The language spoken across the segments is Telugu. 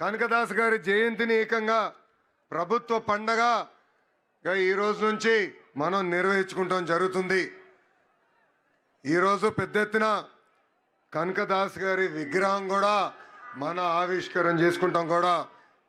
కనకదాస్ గారి జయంతిని ఏకంగా ప్రభుత్వ పండగగా ఈ రోజు నుంచి మనం నిర్వహించుకుంటాం జరుగుతుంది. ఈరోజు పెద్ద ఎత్తున కనకదాస్ గారి విగ్రహం కూడా మన ఆవిష్కరణ చేసుకుంటాం కూడా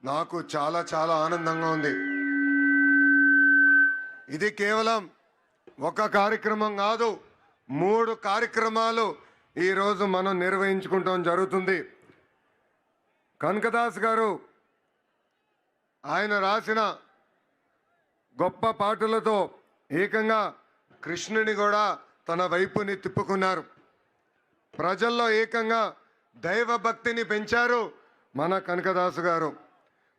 నాకు చాలా చాలా ఆనందంగా ఉంది. ఇది కేవలం ఒక కార్యక్రమం కాదు, 3 కార్యక్రమాలు ఈరోజు మనం నిర్వహించుకుంటాం జరుగుతుంది. కనకదాస్ గారు ఆయన రాసిన గొప్ప పాటలతో ఏకంగా కృష్ణుని కూడా తన వైపుని తిప్పుకున్నారు. ప్రజల్లో ఏకంగా దైవ భక్తిని పెంచారు మన కనకదాసు గారు.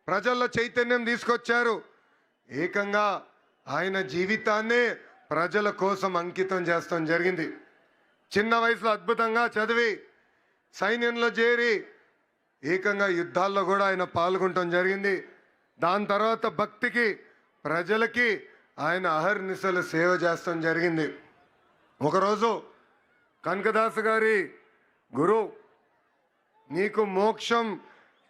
ప్రజల్లో చైతన్యం తీసుకొచ్చారు. ఏకంగా ఆయన జీవితాన్నే ప్రజల కోసం అంకితం చేస్తాం జరిగింది. చిన్న వయసులో అద్భుతంగా చదివి సైన్యంలో చేరి ఏకంగా యుద్ధాల్లో కూడా ఆయన పాల్గొనటం జరిగింది. దాని తర్వాత భక్తికి ప్రజలకి ఆయన అహర్నిశలు సేవ చేస్తాం జరిగింది. ఒకరోజు కనకదాసు గారి గురువు నీకు మోక్షం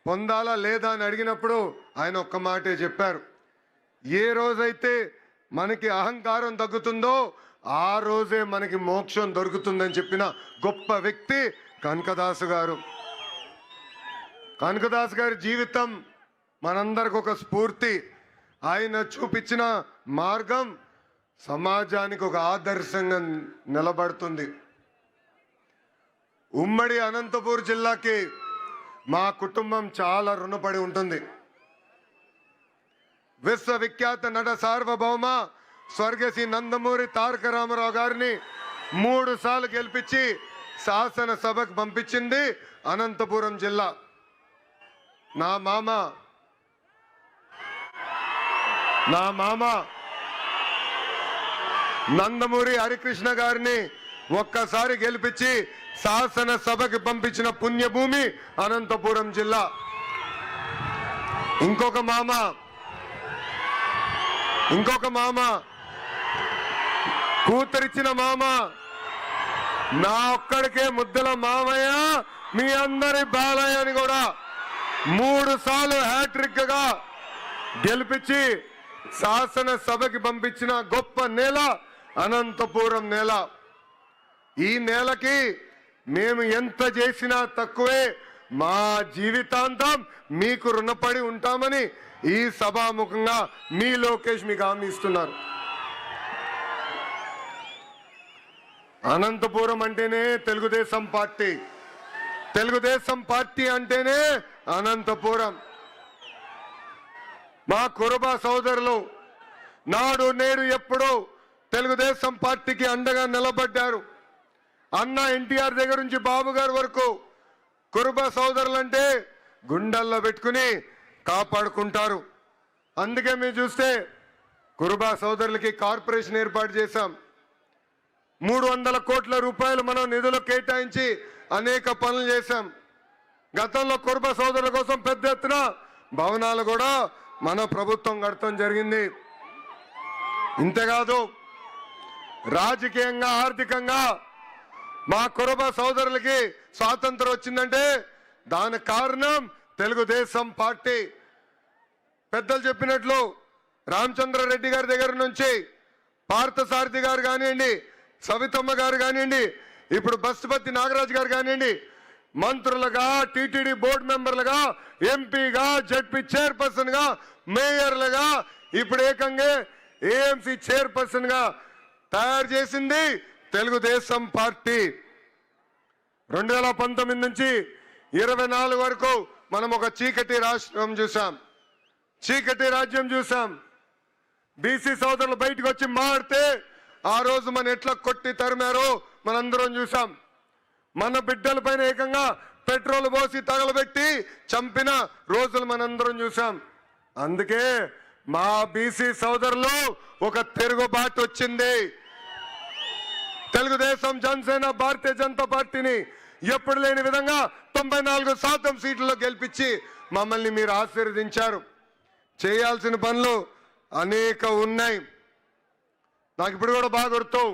పొందాలా లేదా అని అడిగినప్పుడు ఆయన ఒక్క మాటే చెప్పారు, ఏ రోజైతే మనకి అహంకారం తగ్గుతుందో ఆ రోజే మనకి మోక్షం దొరుకుతుందని చెప్పిన గొప్ప వ్యక్తి కనకదాసు గారు. కనకదాసు గారి జీవితం మనందరికి ఒక స్ఫూర్తి. ఆయన చూపించిన మార్గం సమాజానికి ఒక ఆదర్శంగా నిలబడుతుంది. ఉమ్మడి అనంతపూర్ జిల్లాకి మా కుటుంబం చాలా రుణపడి ఉంటుంది. విశ్వవిఖ్యాత నట సార్వభౌమ స్వర్గశ్రీ నందమూరి తారక రామారావు గారిని 3 సార్లు గెలిపించి శాసనసభకు పంపించింది అనంతపురం జిల్లా. నా మామ నందమూరి హరికృష్ణ గారిని ఒక్కసారి గెలిపించి శాసనసభకి పంపించిన పుణ్యభూమి అనంతపురం జిల్లా. ఇంకొక మామ కూతురిచ్చిన మామ నా ఒక్కడికే ముద్దల మామయ్య మీ అందరి బాలయ్య అని కూడా 3 సార్లు హ్యాట్రిక్ గా గెలిపించి శాసనసభకి పంపించిన గొప్ప నేల అనంతపురం నేల. ఈ నేలకి మేము ఎంత చేసినా తక్కువే. మా జీవితాంతం మీకు రుణపడి ఉంటామని ఈ సభాముఖంగా మీ లోకేష్ మీకు హామీ ఇస్తున్నారు. అనంతపురం అంటేనే తెలుగుదేశం పార్టీ, తెలుగుదేశం పార్టీ అంటేనే అనంతపురం. మా కురుబ సోదరులు నాడు నేడు ఎప్పుడూ తెలుగుదేశం పార్టీకి అండగా నిలబడ్డారు. అన్న ఎన్టీఆర్ దగ్గర నుంచి బాబు గారి వరకు కురుబ సోదరులంటే గుండెల్లో పెట్టుకుని కాపాడుకుంటారు. అందుకే మీరు చూస్తే కురుబ సోదరులకి కార్పొరేషన్ ఏర్పాటు చేశాం. 300 కోట్ల రూపాయలు మనం నిధులు కేటాయించి అనేక పనులు చేశాం. గతంలో కురుబ సోదరుల కోసం పెద్ద ఎత్తున భవనాలు కూడా మన ప్రభుత్వం కడతాం జరిగింది. ఇంతేకాదు రాజకీయంగా ఆర్థికంగా మా కురుబ సోదరులకి స్వాతంత్రం వచ్చిందంటే దానికి కారణం తెలుగుదేశం పార్టీ. పెద్దలు చెప్పినట్లు రామచంద్రారెడ్డి గారి దగ్గర నుంచి పార్థసారథి గారు కానివ్వండి, సవితమ్మ గారు కానివ్వండి, ఇప్పుడు బస్సుపతి నాగరాజు గారు కానివ్వండి, మంత్రులుగా, టీటీడీ బోర్డు మెంబర్లుగా, ఎంపీగా, జడ్పీ చైర్పర్సన్ గా, మేయర్లుగా, ఇప్పుడు ఏకంగా ఏఎంసీ చైర్పర్సన్ గా తయారు చేసింది తెలుగుదేశం పార్టీ. 2019 నుంచి 24 వరకు మనం ఒక చీకటి రాష్ట్రం చూసాం, చీకటి రాజ్యం చూసాం. బీసీ సోదరులు బయటకు వచ్చి మాడితే ఆ రోజు మన ఎట్లా కొట్టి తరిమారో మనందరం చూసాం. మన బిడ్డల పైన ఏకంగా పెట్రోల్ పోసి తగలబెట్టి చంపిన రోజులు మనందరం చూసాం. అందుకే మా బీసీ సోదరులు ఒక తిరుగుబాటు వచ్చింది. తెలుగుదేశం, జనసేన, భారతీయ జనతా పార్టీని ఎప్పుడు లేని విధంగా 94% సీట్లలో గెలిపించి మమ్మల్ని మీరు ఆశీర్వదించారు. చేయాల్సిన పనులు అనేక ఉన్నాయి. నాకు ఇప్పుడు కూడా బాగా గుర్తు,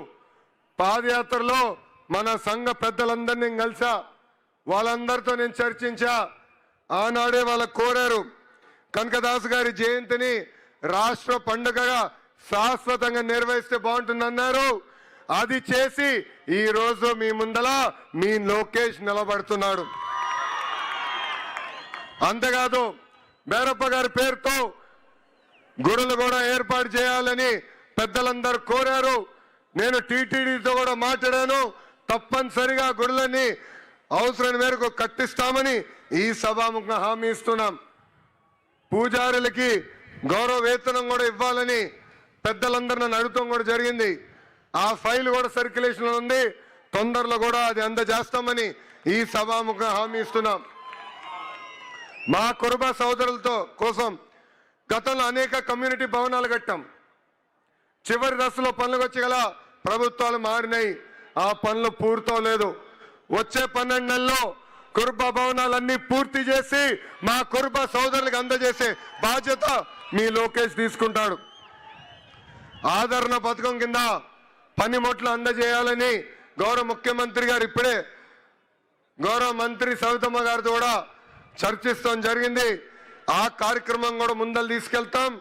పాదయాత్రలో మన సంఘ పెద్దలందరినీ కలిసా, వాళ్ళందరితో నేను చర్చించా. ఆనాడే వాళ్ళకు కోరారు కనకదాస్ గారి జయంతిని రాష్ట్ర పండుగగా శాశ్వతంగా నిర్వహిస్తే బాగుంటుందన్నారు. అది చేసి ఈ రోజు మీ ముందల మీ లోకేష్ నిలబడుతున్నాడు. అంతేకాదు బేరప్ప గారి పేరుతో గుడులు కూడా ఏర్పాటు చేయాలని పెద్దలందరూ కోరారు. నేను టీటీడీతో కూడా మాట్లాడాను. తప్పనిసరిగా గుడులన్నీ అవసరం మేరకు కట్టిస్తామని ఈ సభాముఖంగా హామీ ఇస్తున్నాం. పూజారులకి గౌరవ వేతనం కూడా ఇవ్వాలని పెద్దలందరూ నన్ను అడుగుతాం కూడా జరిగింది. ఆ ఫైల్ కూడా సర్క్యులేషన్లో ఉంది. తొందరలో కూడా అది అందజేస్తామని ఈ సభాముఖంగా హామీ ఇస్తున్నాం. మా కురుబ సోదరులతో కోసం గతంలో అనేక కమ్యూనిటీ భవనాలు కట్టాం. చివరి దశలో పనులకు వచ్చి గల ప్రభుత్వాలు మారినాయి. ఆ పనులు పూర్తవలేదు. వచ్చే 12 నెలల్లో కురుబ భవనాలన్నీ పూర్తి చేసి మా కురుబ సోదరులకు అందజేసే బాధ్యత మీ లోకేష్ తీసుకుంటాడు. ఆదరణ పథకం కింద పనిముట్లు అందజేయాలని గౌరవ ముఖ్యమంత్రి గారు ఇప్పుడే గౌరవ మంత్రి సవితమ్మ గారితో కూడా చర్చిస్తాం జరిగింది. ఆ కార్యక్రమం కూడా ముందలు తీసుకెళ్తాం.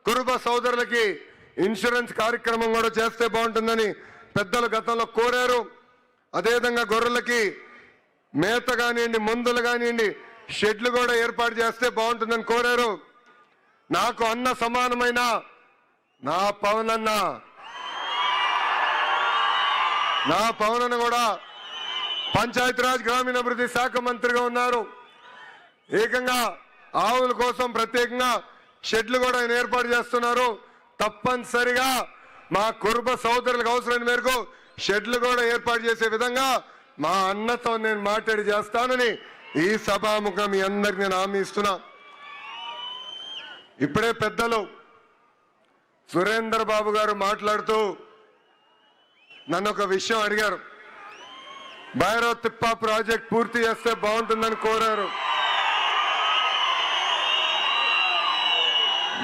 కురుబ సోదరులకి ఇన్సూరెన్స్ కార్యక్రమం కూడా చేస్తే బాగుంటుందని పెద్దలు గతంలో కోరారు. అదేవిధంగా గొర్రెలకి మేత కానివ్వండి, మందులు కానివ్వండి, షెడ్లు కూడా ఏర్పాటు చేస్తే బాగుంటుందని కోరారు. నాకు అన్న సమానమైన నా పవనన్న కూడా పంచాయతీరాజ్ గ్రామీణాభివృద్ధి శాఖ మంత్రిగా ఉన్నారు. ఏకంగా ఆవుల కోసం ప్రత్యేకంగా షెడ్లు కూడా ఆయన ఏర్పాటు చేస్తున్నారు. తప్పనిసరిగా మా కురుబ సోదరులకు అవసరమైన మేరకు షెడ్లు కూడా ఏర్పాటు చేసే విధంగా మా అన్నతో నేను మాట్లాడి చేస్తానని ఈ సభాముఖం మీ అందరికి నేను హామీ ఇస్తున్నా. ఇప్పుడే పెద్దలు సురేందర్ బాబు గారు మాట్లాడుతూ నన్ను ఒక విషయం అడిగారు. భైరవ తిప్ప ప్రాజెక్ట్ పూర్తి చేస్తే బాగుంటుందని కోరారు.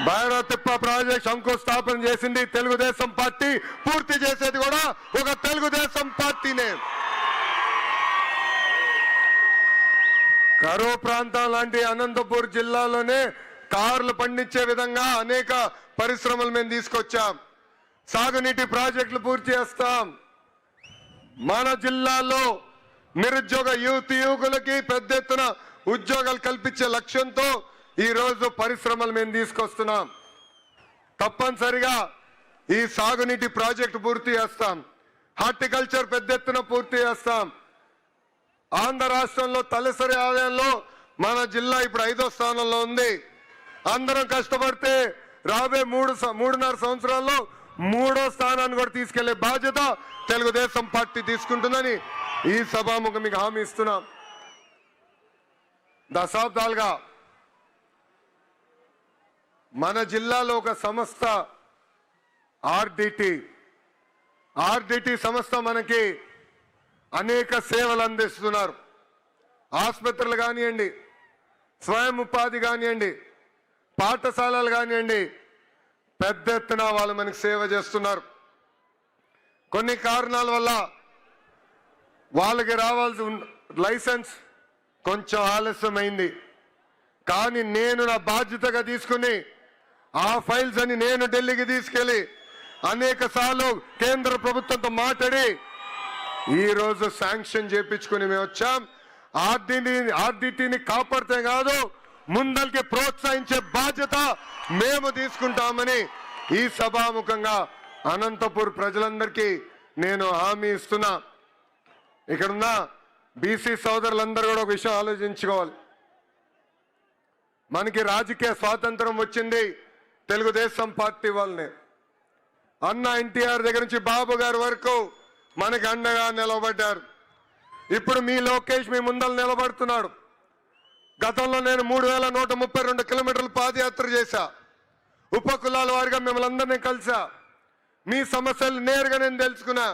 భైరవ తిప్ప ప్రాజెక్ట్ శంకుస్థాపన చేసింది తెలుగుదేశం పార్టీ, పూర్తి చేసేది కూడా ఒక తెలుగుదేశం పార్టీనే. కరువు ప్రాంతం లాంటి అనంతపూర్ జిల్లాలోనే కార్లు పండించే విధంగా అనేక పరిశ్రమలు మేము తీసుకొచ్చాం. సాగునీటి ప్రాజెక్టులు పూర్తి చేస్తాం. మన జిల్లాలో నిరుద్యోగ యువకులకి పెద్ద ఎత్తున ఉద్యోగాలు కల్పించే లక్ష్యంతో ఈ రోజు పరిశ్రమలు మేము తీసుకొస్తున్నాం. తప్పనిసరిగా ఈ సాగునీటి ప్రాజెక్టు పూర్తి చేస్తాం. హార్టికల్చర్ పెద్ద ఎత్తున పూర్తి చేస్తాం. ఆంధ్ర రాష్ట్రంలో తలసరి ఆదాయంలో మన జిల్లా ఇప్పుడు 5వ స్థానంలో ఉంది. అందరం కష్టపడితే రాబోయే 3.5 సంవత్సరాల్లో 3వ స్థానాన్ని కూడా తీసుకెళ్లే బాధ్యత తెలుగుదేశం పార్టీ తీసుకుంటుందని ఈ సభాముఖం మీకు హామీ ఇస్తున్నాం. దశాబ్దాలుగా మన జిల్లాలో ఒక సంస్థ ఆర్డిటి సంస్థ మనకి అనేక సేవలు అందిస్తున్నారు. ఆసుపత్రులు కానివ్వండి, స్వయం ఉపాధి కానివ్వండి, పాఠశాలలు కానివ్వండి, పెద్ద ఎత్తున వాళ్ళు మనకి సేవ చేస్తున్నారు. కొన్ని కారణాల వల్ల వాళ్ళకి రావాల్సిన లైసెన్స్ కొంచెం ఆలస్యమైంది. కానీ నేను నా బాధ్యతగా తీసుకుని ఆ ఫైల్స్ అని నేను ఢిల్లీకి తీసుకెళ్లి అనేక సార్లు కేంద్ర ప్రభుత్వంతో మాట్లాడి ఈ రోజు శాంక్షన్ చేయించుకుని మేము వచ్చాం. ఆర్డిటిని కాపాడితే కాదు, ముందరికి ప్రోత్సహించే బాధ్యత మేము తీసుకుంటామని ఈ సభాముఖంగా అనంతపూర్ ప్రజలందరికీ నేను హామీ ఇస్తున్నా. ఇక్కడున్న బీసీ సోదరులందరూ కూడా ఒక విషయం ఆలోచించుకోవాలి. మనకి రాజకీయ స్వాతంత్రం వచ్చింది తెలుగుదేశం పార్టీ వాళ్ళనే. అన్న ఎన్టీఆర్ దగ్గర నుంచి బాబు గారి వరకు మనకి అండగా నిలబడ్డారు. ఇప్పుడు మీ లోకేష్ మీ ముందర నిలబడుతున్నాడు. గతంలో నేను 3132 కిలోమీటర్లు పాదయాత్ర చేశా. ఉపకులాల వారిగా మిమ్మల్ని అందరినీ కలిసా. మీ సమస్యలు నేరుగా నేను తెలుసుకున్నా.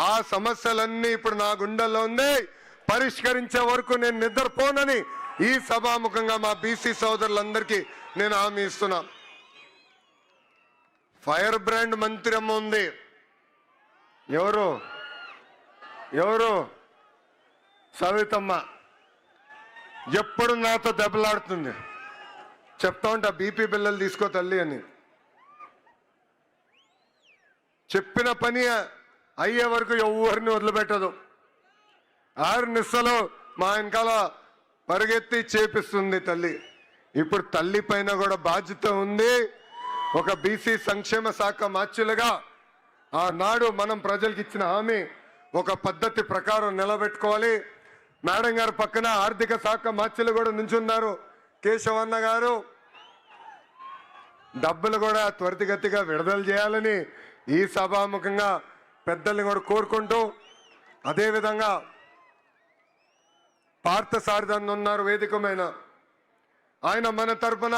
ఆ సమస్యలన్నీ ఇప్పుడు నా గుండెల్లో ఉంది. పరిష్కరించే వరకు నేను నిద్రపోనని ఈ సభాముఖంగా మా బీసీ సోదరులందరికీ నేను హామీ ఇస్తున్నా. ఫైర్ బ్రాండ్ మంత్రి అమ్మ ఉంది. ఎవరు సవితమ్మ. ఎప్పుడు నాతో దెబ్బలాడుతుంది. చెప్తా ఉంటా బీపీ బిల్లలు తీసుకో తల్లి అని. చెప్పిన పని అయ్యే వరకు ఎవరిని వదిలిపెట్టదు. 6 నిమిషాలు మా వెనకాల పరిగెత్తి చేపిస్తుంది తల్లి. ఇప్పుడు తల్లి పైన కూడా బాధ్యత ఉంది. ఒక బీసీ సంక్షేమ శాఖ మార్చులుగా ఆనాడు మనం ప్రజలకు ఇచ్చిన హామీ ఒక పద్ధతి ప్రకారం నిలబెట్టుకోవాలి. మేడం గారు పక్కన ఆర్థిక శాఖ మార్చులు కూడా నుంచున్నారు, కేశవన్న గారు. డబ్బులు కూడా త్వరితగతిగా విడుదల చేయాలని ఈ సభాముఖంగా పెద్దల్ని కూడా కోరుకుంటూ, అదేవిధంగా పార్థసారథి ఉన్నారు వేదికమైన, ఆయన మన తరఫున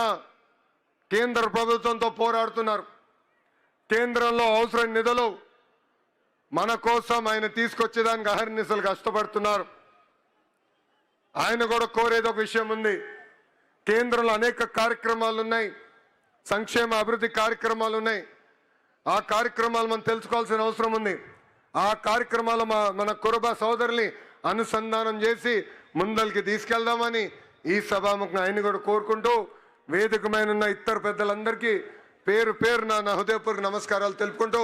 కేంద్ర ప్రభుత్వంతో పోరాడుతున్నారు. కేంద్రంలో అవసరం నిధులు మన కోసం ఆయన తీసుకొచ్చేదానికి అహర్నిశలు కష్టపడుతున్నారు. ఆయన కూడా కోరేది ఒక విషయం ఉంది. కేంద్రంలో అనేక కార్యక్రమాలు ఉన్నాయి, సంక్షేమ అభివృద్ధి కార్యక్రమాలు ఉన్నాయి. ఆ కార్యక్రమాలు మనం తెలుసుకోవాల్సిన అవసరం ఉంది. ఆ కార్యక్రమాలు మన కురుబ సోదరుల్ని అనుసంధానం చేసి ముందరికి తీసుకెళ్దామని ఈ సభాముఖం ఆయన కూడా కోరుకుంటూ, వేదికమైన ఇతర పెద్దలందరికీ పేరు పేరు నా హృదయపూర్వక నమస్కారాలు తెలుపుకుంటూ